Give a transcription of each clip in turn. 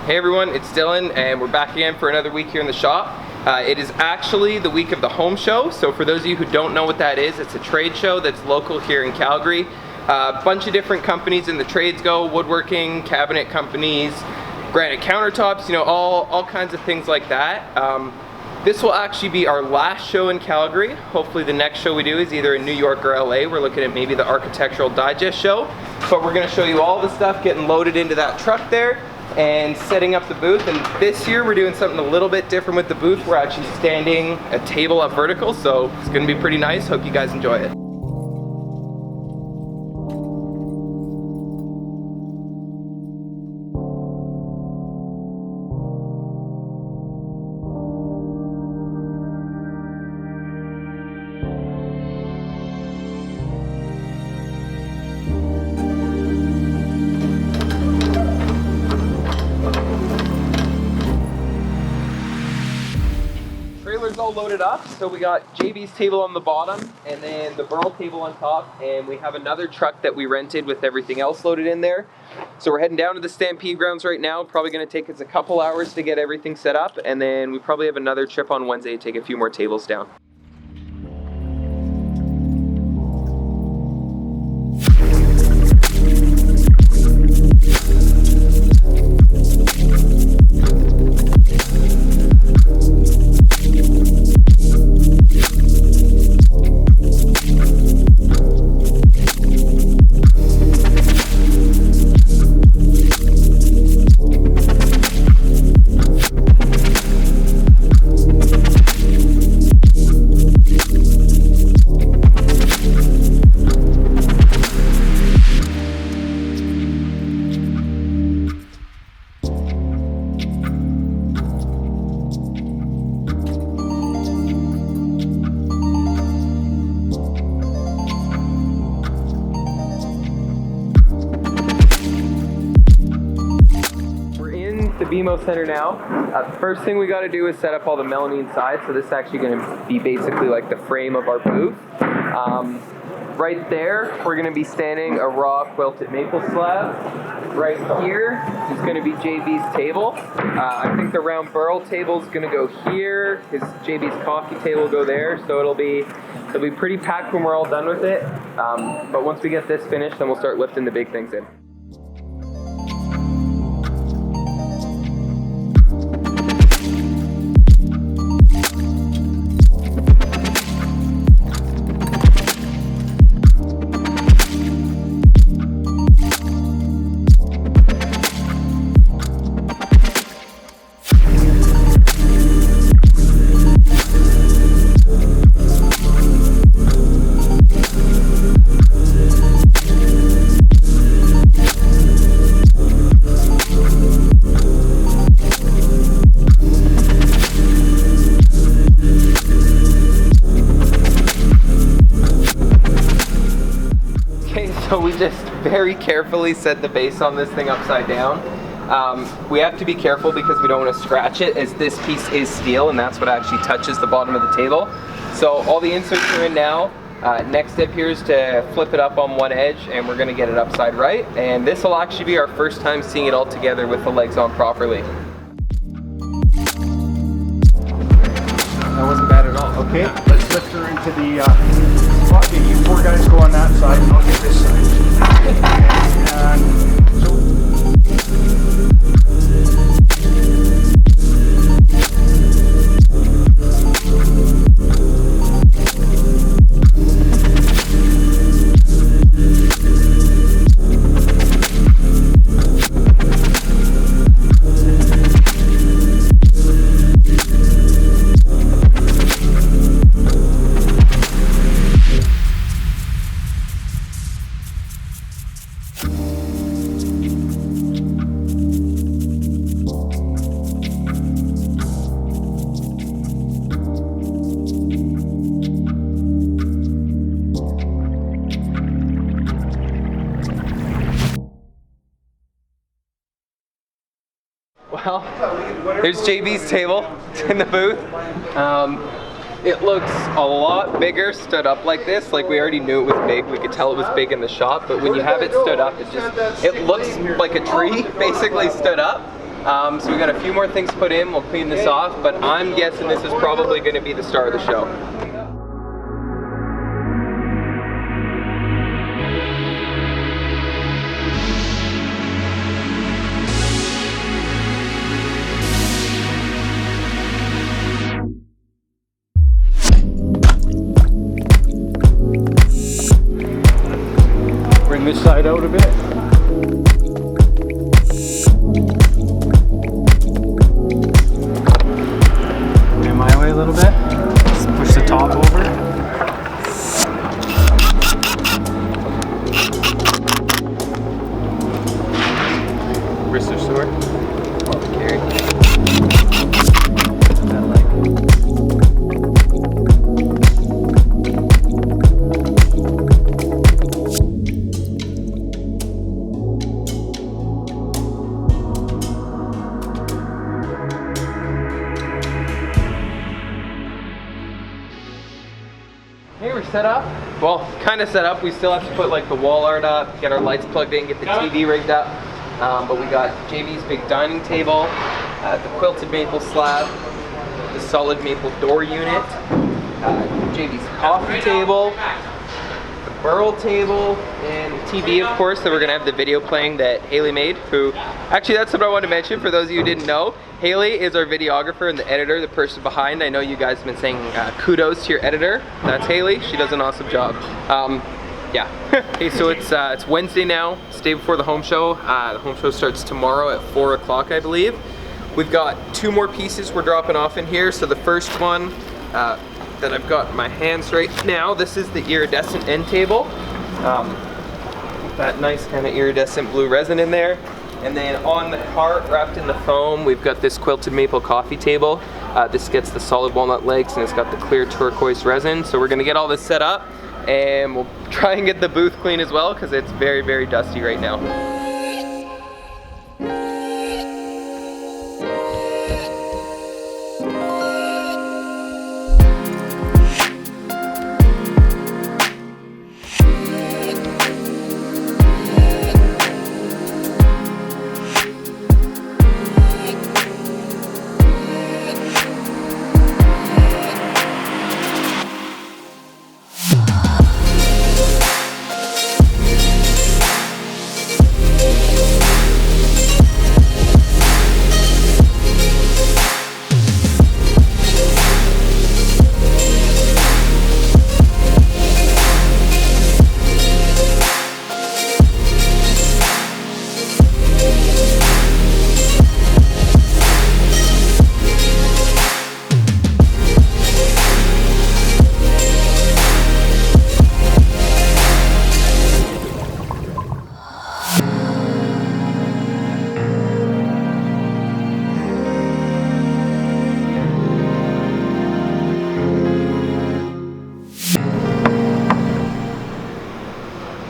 Hey everyone, it's Dylan and we're back again for another week here in the shop. It is actually the week of the Home Show, so for those of you who don't know what that is, it's a trade show that's local here in Calgary. A bunch of different companies in the trades go, woodworking, cabinet companies, granite countertops, you know, all kinds of things like that. This will actually be our last show in Calgary. Hopefully the next show we do is either in New York or LA. We're looking at maybe the Architectural Digest show, but we're gonna show you all the stuff getting loaded into that truck there and setting up the booth. And this year we're doing something a little bit different with the booth. We're actually standing a table up vertical, so it's gonna be pretty nice. Hope you guys enjoy it. Trailer's all loaded up, so we got JB's table on the bottom and then the burl table on top, and we have another truck that we rented with everything else loaded in there. So we're heading down to the Stampede grounds right now. Probably going to take us a couple hours to get everything set up, and then we probably have another trip on Wednesday to take a few more tables down. The BMO Center now. The first thing we got to do is set up all the melamine sides. So this is actually going to be basically like the frame of our booth. Right there, we're going to be standing a raw quilted maple slab. Right here is going to be JB's table. I think the round burl table is going to go here. JB's coffee table will go there. So it'll be pretty packed when we're all done with it. But once we get this finished, then we'll start lifting the big things in. So we just very carefully set the base on this thing upside down. We have to be careful because we don't want to scratch it, as this piece is steel and that's what actually touches the bottom of the table. So all the inserts are in now. Next step here is to flip it up on one edge and we're going to get it upside right. And this will actually be our first time seeing it all together with the legs on properly. That wasn't bad at all. Okay, let's lift her into the spot. Okay, you four guys go on that side and I'll get this side. And Well, there's JB's table in the booth. It looks a lot bigger stood up like this. Like, we already knew it was big. We could tell it was big in the shop, but when you have it stood up, it looks like a tree basically stood up. So we got a few more things put in, we'll clean this off, but I'm guessing this is probably going to be the star of the show. Bring this side out a bit. And my way a little bit. Just push the top over. Wrist or sore? Carry. Hey, we're set up. Well, kind of set up. We still have to put like the wall art up, get our lights plugged in, get the TV rigged up. But we got JV's big dining table, the quilted maple slab, the solid maple door unit, JV's coffee table, the burl table, and the TV, of course, that we're gonna have the video playing that Haley made. Who, actually, that's what I wanted to mention for those of you who didn't know. Haley is our videographer and the editor, the person behind. I know you guys have been saying kudos to your editor. That's Haley. She does an awesome job. Yeah. Okay, so it's Wednesday now. It's the day before the home show. The home show starts tomorrow at 4 o'clock, I believe. We've got 2 more pieces we're dropping off in here. So the first one that I've got in my hands right now, this is the Iridescent End Table. That nice kind of iridescent blue resin in there. And then on the cart, wrapped in the foam, we've got this quilted maple coffee table. This gets the solid walnut legs and it's got the clear turquoise resin. So we're gonna get all this set up and we'll try and get the booth clean as well because it's very, very dusty right now.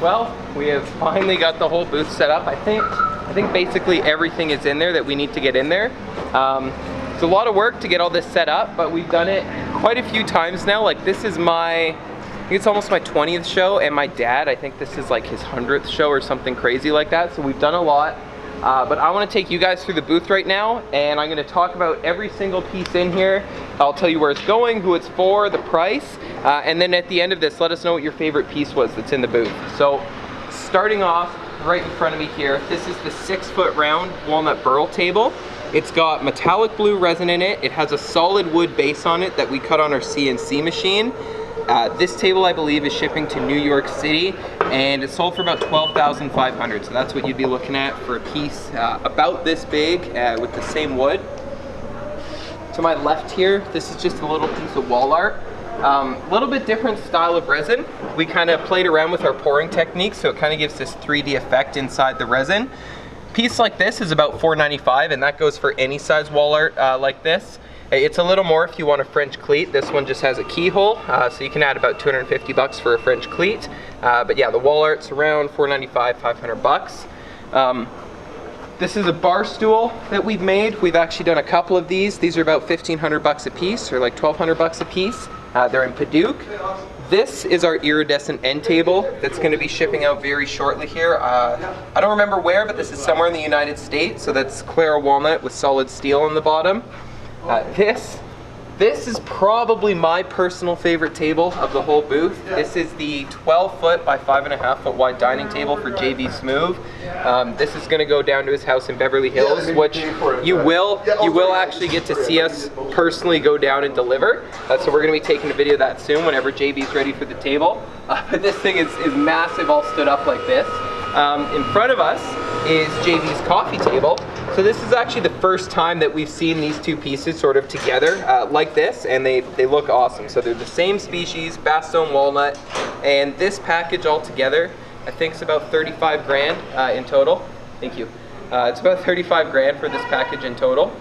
Well, we have finally got the whole booth set up. I think basically everything is in there that we need to get in there. It's a lot of work to get all this set up, but we've done it quite a few times now. Like this is I think it's almost my 20th show, and my dad, I think this is like his 100th show or something crazy like that. So we've done a lot. But I want to take you guys through the booth right now, and I'm going to talk about every single piece in here. I'll tell you where it's going, who it's for, the price, and then at the end of this, let us know what your favorite piece was that's in the booth. So starting off right in front of me here, this is the 6-foot round walnut burl table. It's got metallic blue resin in it. It has a solid wood base on it that we cut on our CNC machine. This table, I believe, is shipping to New York City, and it's sold for about $12,500. So that's what you'd be looking at for a piece about this big with the same wood. To my left here, this is just a little piece of wall art. A little bit different style of resin. We kind of played around with our pouring technique, so it kind of gives this 3D effect inside the resin. Piece like this is about $4.95, and that goes for any size wall art like this. It's a little more if you want a French cleat. This one just has a keyhole, so you can add about 250 bucks for a French cleat. But yeah, the wall art's around $4.95, 500 bucks. This is a bar stool that we've made. We've actually done a couple of these. These are about 1,500 bucks a piece, or like 1,200 bucks a piece. They're in Paducah. This is our Iridescent End Table that's going to be shipping out very shortly here. I don't remember where, but this is somewhere in the United States. So that's Clara walnut with solid steel on the bottom. This is probably my personal favorite table of the whole booth. This is the 12-foot by 5.5-foot wide dining table for JV Smoove. This is going to go down to his house in Beverly Hills, which you will actually get to see us personally go down and deliver. So we're going to be taking a video of that soon whenever JV's ready for the table. But this thing is massive, all stood up like this. In front of us is JV's coffee table. So this is actually the first time that we've seen these two pieces sort of together like this, and they look awesome. So they're the same species, Bastogne walnut, and this package altogether, I think it's about 35 grand in total. Thank you. It's about 35 grand for this package in total.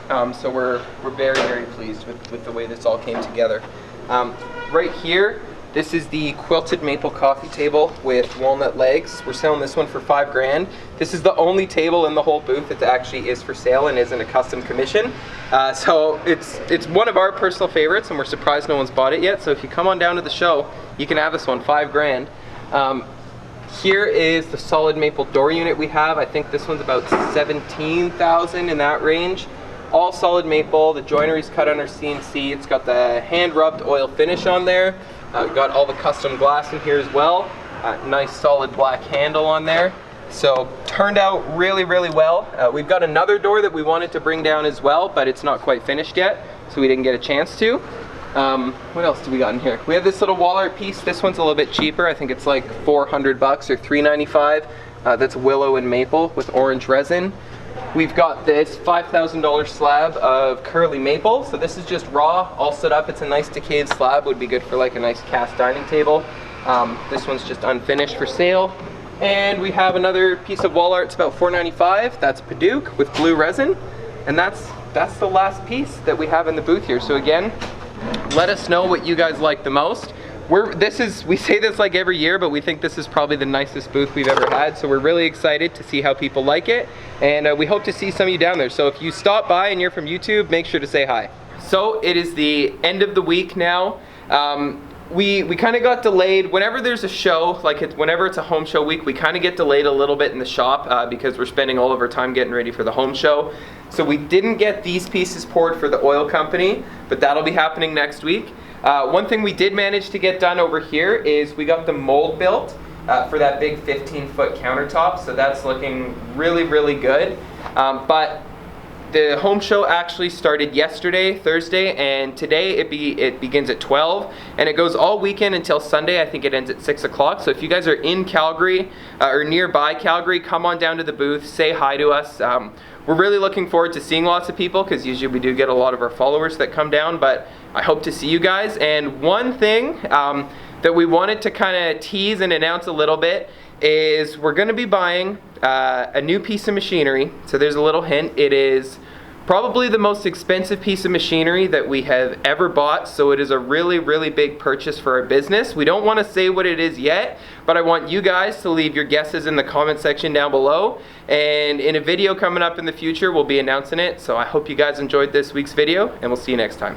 So we're very, very pleased with the way this all came together. Right here, this is the quilted maple coffee table with walnut legs. We're selling this one for 5 grand. This is the only table in the whole booth that actually is for sale and isn't a custom commission. So it's one of our personal favorites, and we're surprised no one's bought it yet. So if you come on down to the show, you can have this one, 5 grand. Here is the solid maple door unit we have. I think this one's about 17,000 in that range. All solid maple. The joinery's cut under CNC. It's got the hand rubbed oil finish on there. Got all the custom glass in here as well. Nice solid black handle on there. So turned out really, really well. We've got another door that we wanted to bring down as well, but it's not quite finished yet, so we didn't get a chance to. What else do we got in here? We have this little wall art piece. This one's a little bit cheaper. I think it's like 400 bucks or $395. That's willow and maple with orange resin. We've got this $5,000 slab of curly maple. So this is just raw, all set up. It's a nice decayed slab. Would be good for like a nice cast dining table. This one's just unfinished for sale. And we have another piece of wall art. It's about $495. That's Paducah with blue resin. And that's the last piece that we have in the booth here. So again, let us know what you guys like the most. We say this like every year, but we think this is probably the nicest booth we've ever had. So we're really excited to see how people like it. And we hope to see some of you down there. So if you stop by and you're from YouTube, make sure to say hi. So it is the end of the week now. We kind of got delayed. Whenever there's a show, whenever it's a home show week, we kind of get delayed a little bit in the shop because we're spending all of our time getting ready for the home show. So we didn't get these pieces poured for the oil company, but that'll be happening next week. One thing we did manage to get done over here is we got the mold built for that big 15-foot countertop, so that's looking really, really good. But the home show actually started yesterday, Thursday, and today it begins at 12, and it goes all weekend until Sunday. I think it ends at 6 o'clock. So if you guys are in Calgary or nearby Calgary, come on down to the booth, say hi to us. We're really looking forward to seeing lots of people because usually we do get a lot of our followers that come down, but I hope to see you guys. And one thing that we wanted to kind of tease and announce a little bit is we're going to be buying a new piece of machinery. So there's a little hint. It is probably the most expensive piece of machinery that we have ever bought, so it is a really, really big purchase for our business. We don't want to say what it is yet, but I want you guys to leave your guesses in the comment section down below, and in a video coming up in the future we'll be announcing it. So I hope you guys enjoyed this week's video, and we'll see you next time.